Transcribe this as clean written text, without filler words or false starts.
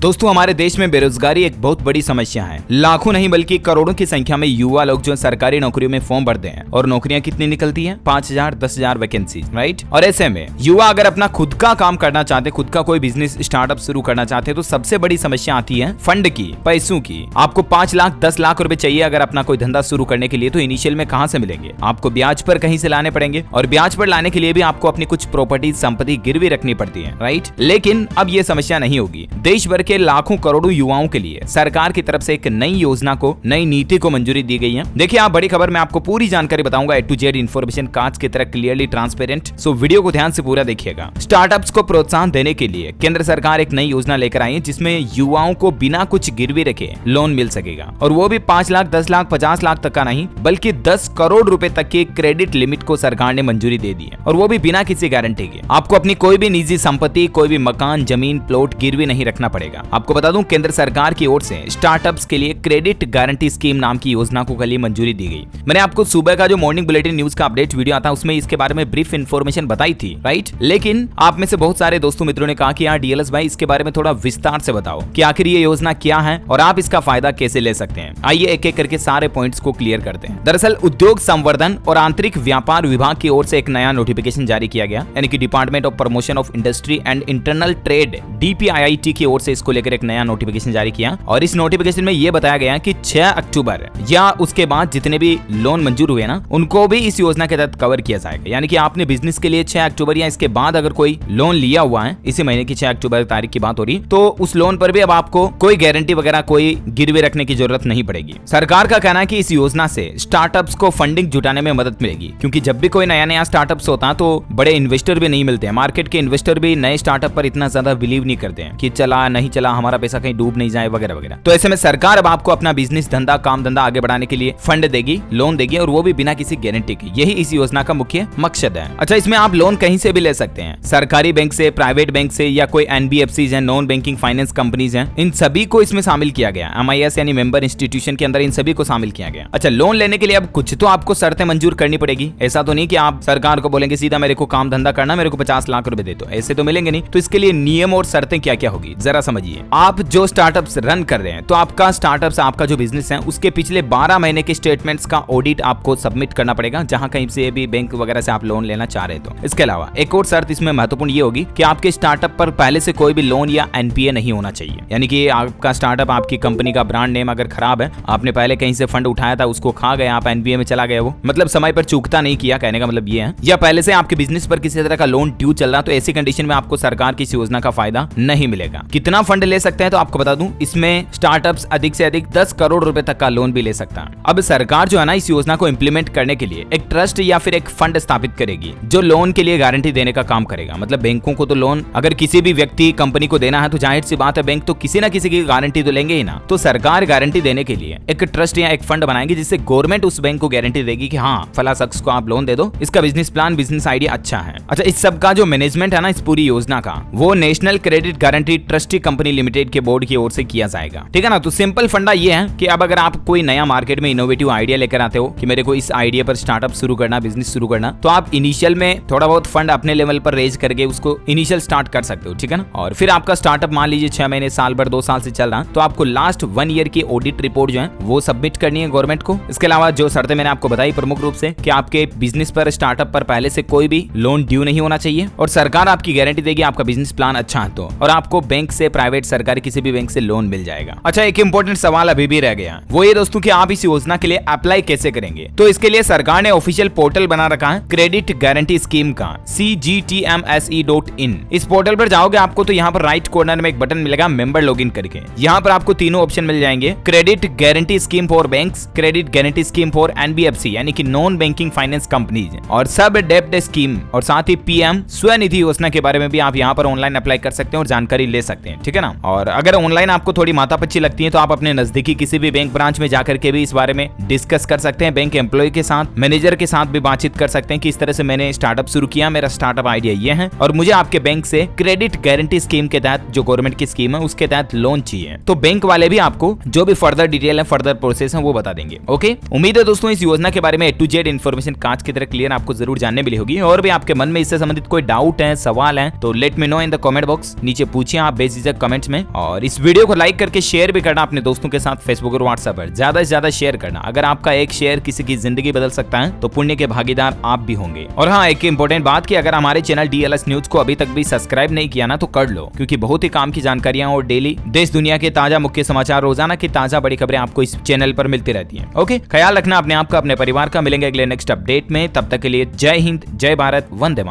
दोस्तों हमारे देश में बेरोजगारी एक बहुत बड़ी समस्या है। लाखों नहीं बल्कि करोड़ों की संख्या में युवा लोग जो सरकारी नौकरियों में फॉर्म भरते हैं और नौकरियां कितनी निकलती हैं? 5,000 10,000 वैकेंसी, राइट। और ऐसे में युवा अगर अपना खुद का काम करना चाहते, खुद का कोई बिजनेस स्टार्टअप शुरू करना चाहते, तो सबसे बड़ी समस्या आती है फंड की, पैसों की। आपको 5 लाख 10 लाख रुपए चाहिए अगर अपना कोई धंधा शुरू करने के लिए, तो इनिशियल में कहां से मिलेंगे? आपको ब्याज पर कहीं से लाने पड़ेंगे, और ब्याज पर लाने के लिए भी आपको अपनी कुछ प्रॉपर्टी संपत्ति गिरवी रखनी पड़ती है, राइट। लेकिन अब यह समस्या नहीं होगी। देश भर के लाखों करोड़ों युवाओं के लिए सरकार की तरफ से एक नई योजना को, नई नीति को मंजूरी दी गई है। देखिए आप, बड़ी खबर में आपको पूरी जानकारी बताऊंगा, A to Z इन्फॉर्मेशन कांच की तरह क्लियरली ट्रांसपेरेंट। सो वीडियो को ध्यान से पूरा देखिएगा। स्टार्टअप्स को प्रोत्साहन देने के लिए केंद्र सरकार एक नई योजना लेकर आई है, जिसमें युवाओं को बिना कुछ गिरवी रखे लोन मिल सकेगा, और वो भी 5 लाख 10 लाख 50 लाख तक का नहीं, बल्कि 10 करोड़ रुपए तक की क्रेडिट लिमिट को सरकार ने मंजूरी दे दी है, और वो भी बिना किसी गारंटी के। आपको अपनी कोई भी निजी संपत्ति, कोई भी मकान, जमीन, प्लॉट गिरवी नहीं रखना पड़ेगा। आपको बता दूं, केंद्र सरकार की ओर से स्टार्टअप्स के लिए क्रेडिट गारंटी स्कीम नाम की योजना को कल ही मंजूरी दी गई। मैंने आपको सुबह का जो मॉर्निंग बुलेटिन न्यूज का अपडेट वीडियो आता है, उसमें इसके बारे में ब्रीफ इन्फॉर्मेशन बताई थी, राइट। लेकिन आप में से बहुत सारे दोस्तों मित्रों ने कहा कि यार डीएलएस भाई, इसके बारे में थोड़ा विस्तार से बताओ कि आखिर ये योजना क्या है और आप इसका फायदा कैसे ले सकते हैं। आइए एक एक करके सारे पॉइंट्स को क्लियर करते हैं। दरअसल उद्योग संवर्धन और आंतरिक व्यापार विभाग की ओर से एक नया नोटिफिकेशन जारी किया गया, यानी कि department of promotion of industry and internal trade DPIIT की ओर से इसको लेकर एक नया नोटिफिकेशन जारी किया, और इस नोटिफिकेशन में यह बताया गया कि 6 अक्टूबर या उसके बाद जितने भी लोन मंजूर हुए ना, उनको भी इस योजना के तहत कवर किया जाएगा। यानी कि आपने बिजनेस के लिए 6 अक्टूबर या इसके बाद अगर कोई लोन लिया हुआ है, इसी महीने की 6 अक्टूबर तारीख की बात हो रही, तो उस लोन पर भी अब आपको कोई गारंटी वगैरह, कोई गिरवी रखने की जरूरत नहीं पड़ेगी। सरकार का कहना है कि इस योजना से स्टार्टअप्स को फंडिंग जुटाने में मदद मिलेगी, क्योंकि जब भी कोई नया नया स्टार्टअप्स होता है तो बड़े इन्वेस्टर भी नहीं मिलते हैं। मार्केट के इन्वेस्टर भी नए स्टार्टअप पर इतना ज्यादा बिलीव नहीं करते हैं कि चला नहीं चला, हमारा पैसा कहीं डूब नहीं जाए वगैरह वगैरह। तो ऐसे में सरकार अब आपको अपना बिजनेस, धंधा, काम धंधा आगे बढ़ाने के लिए फंड देगी, लोन देगी, और वो भी बिना किसी गारंटी के। यही इस योजना का मुख्य मकसद है। अच्छा, इसमें आप लोन कहीं से भी ले सकते हैं, सरकारी बैंक से, प्राइवेट बैंक से, या कोई NBFCs हैं, नॉन बैंकिंग फाइनेंस कंपनीज हैं, इन सभी को इसमें शामिल किया गया। MIS यानी मेंबर इंस्टीट्यूशन के अंदर इन सभी को शामिल किया गया। अच्छा, लोन लेने के लिए अब कुछ तो आपको शर्तें मंजूर करनी पड़ेगी। ऐसा तो नहीं कि आप सरकार को बोलेंगे सीधा मेरे को काम धंधा करना, मेरे को 50 लाख रुपए दे दो, ऐसे तो मिलेंगे नहीं। तो इसके लिए नियम और शर्तें क्या क्या होगी जरा समझिए। आप जो स्टार्टअप्स रन कर रहे हैं, तो आपका स्टार्टअप्स, आपका जो बिजनेस है, उसके पिछले 12 महीने के स्टेटमेंट्स का ऑडिट आपको सबमिट करना पड़ेगा, जहां कहीं से भी बैंक वगैरह से आप लोन लेना चाह रहे हो। इसके अलावा एक और शर्त इसमें महत्वपूर्ण ये होगी कि आपके स्टार्टअप पर पहले से कोई भी लोन या NPA नहीं होना चाहिए। यानी कि आपका स्टार्टअप, आपकी कंपनी का ब्रांड नेम अगर खराब है, आपने पहले कहीं से फंड उठाया था, उसको खा गया, आप NPA में चला गया, वो मतलब समय पर चूकता नहीं किया, कहने का मतलब ये है, या पहले से आपके बिजनेस पर किसी तरह का लोन ड्यू चल रहा, तो ऐसी कंडीशन में आपको सरकार की इस योजना का फायदा नहीं मिलेगा। कितना फंड ले सकते हैं, तो आपको बता दूं, इसमें स्टार्टअप्स अधिक से अधिक 10 करोड़ रुपए तक का लोन भी ले सकता है। अब सरकार जो है ना, इस योजना को इंप्लीमेंट करने के लिए एक ट्रस्ट या फिर एक फंड स्थापित करेगी, जो लोन के लिए गारंटी देने का काम करेगा। मतलब बैंकों को तो लोन अगर किसी भी व्यक्ति, कंपनी को देना है, तो जाहिर सी बात है बैंक तो किसी ना किसी की गारंटी तो लेंगे ही ना। तो सरकार गारंटी देने के लिए एक ट्रस्ट या एक फंड बनाएगी, जिससे गवर्नमेंट उस बैंक को गारंटी देगी कि हाँ, फला शख्स को आप लोन दे दो, इसका बिजनेस प्लान, बिजनेस आइडिया अच्छा है। अच्छा, इस सब का जो मैनेजमेंट है ना, इस पूरी योजना का, वो national credit guarantee trustee company limited के बोर्ड की ओर से किया जाएगा, ठीक है ना। तो सिंपल फंडा ये है कि अब अगर आप कोई नया मार्केट में इनोवेटिव आइडिया लेकर आते हो कि मेरे को इस आइडिया पर स्टार्टअप शुरू करना, बिजनेस शुरू करना, तो आप इनिशियल में थोड़ा बहुत फंड अपने लेवल पर रेज करके उसको इनिशियल स्टार्ट कर सकते हो, ठीक है ना। और फिर आपका स्टार्टअप मान लीजिए 6 महीने, साल भर, 2 साल से चल रहा, तो आपको लास्ट 1 ईयर की ऑडिट रिपोर्ट जो है वो सबमिट करनी है गवर्नमेंट को। इसके अलावा जो शर्तें मैंने आपको बताई प्रमुख रूप से, कि आपके बिजनेस पर, स्टार्टअप पर पहले से कोई भी लोन ड्यू नहीं होना चाहिए, और सरकार आपकी गारंटी देगी आपका बिजनेस प्लान अच्छा है तो, और आपको बैंक से, प्राइवेट, सरकारी किसी भी बैंक से लोन मिल जाएगा। अच्छा, एक इंपॉर्टेंट सवाल अभी भी रह गया, वो ये दोस्तों कि आप इस योजना के लिए अप्लाई कैसे करेंगे। तो इसके लिए सरकार ने ऑफिशियल पोर्टल बना रखा है क्रेडिट गारंटी स्कीम का, CGTMSE.in। इस पोर्टल पर जाओगे आपको, तो यहाँ पर राइट कॉर्नर में एक बटन मिलेगा मेंबर लॉगिन करके। यहाँ पर आपको तीनों ऑप्शन मिल जाएंगे, credit guarantee scheme for banks, credit guarantee scheme for NBFC यानी कि नॉन बैंकिंग फाइनेंस कंपनीज, और सब डेब्ट स्कीम, और साथ ही PM स्वनिधि योजना के बारे में भी आप यहाँ पर ऑनलाइन अप्लाई कर सकते हैं और जानकारी ले सकते हैं, ठीक है ना। और अगर ऑनलाइन आपको थोड़ी माथापच्ची लगती है, तो आप अपने नजदीकी किसी भी बैंक ब्रांच में जाकर के भी इस बारे में डिस्कस कर सकते हैं। बैंक एम्प्लॉय के साथ, मैनेजर के साथ भी बातचीत कर सकते हैं कि इस तरह से मैंने स्टार्टअप शुरू किया, मेरा स्टार्टअप आइडिया ये है, और मुझे आपके बैंक से क्रेडिट गारंटी स्कीम के तहत, जो गवर्नमेंट की स्कीम है, उसके तहत लोन चाहिए। तो बैंक वाले भी आपको जो भी फर्दर डिटेल है, फर्दर प्रोसेस है, वो बता देंगे। ओके, उम्मीद है दोस्तों इस योजना के बारे में A to Z इन्फॉर्मेशन कांच की तरह क्लियर आपको जरूर जानने मिली होगी। और भी आपके मन में इससे संबंधित कोई डाउट है, सवाल है, तो let me know in the comment box. नीचे पूछिए, आप बेझिझक कमेंट कमेंट्स में, और इस वीडियो को लाइक करके शेयर भी करना अपने दोस्तों के साथ फेसबुक और व्हाट्सएप पर। ज्यादा से ज्यादा शेयर करना। अगर आपका एक शेयर किसी की जिंदगी बदल सकता है तो पुण्य के भागीदार आप भी होंगे। और हाँ, एक इंपॉर्टेंट बात कि अगर हमारे चैनल DLS न्यूज को अभी तक भी सब्सक्राइब नहीं किया ना तो कर लो, क्योंकि बहुत ही काम की जानकारियां और डेली देश दुनिया के ताजा मुख्य समाचार, रोजाना की ताजा बड़ी खबरें आपको इस चैनल पर मिलती रहती हैं। ओके, ख्याल रखना अपने आप का, अपने परिवार का। मिलेंगे अगले नेक्स्ट अपडेट में, तब तक के लिए जय हिंद, जय भारत, वंदे मातरम।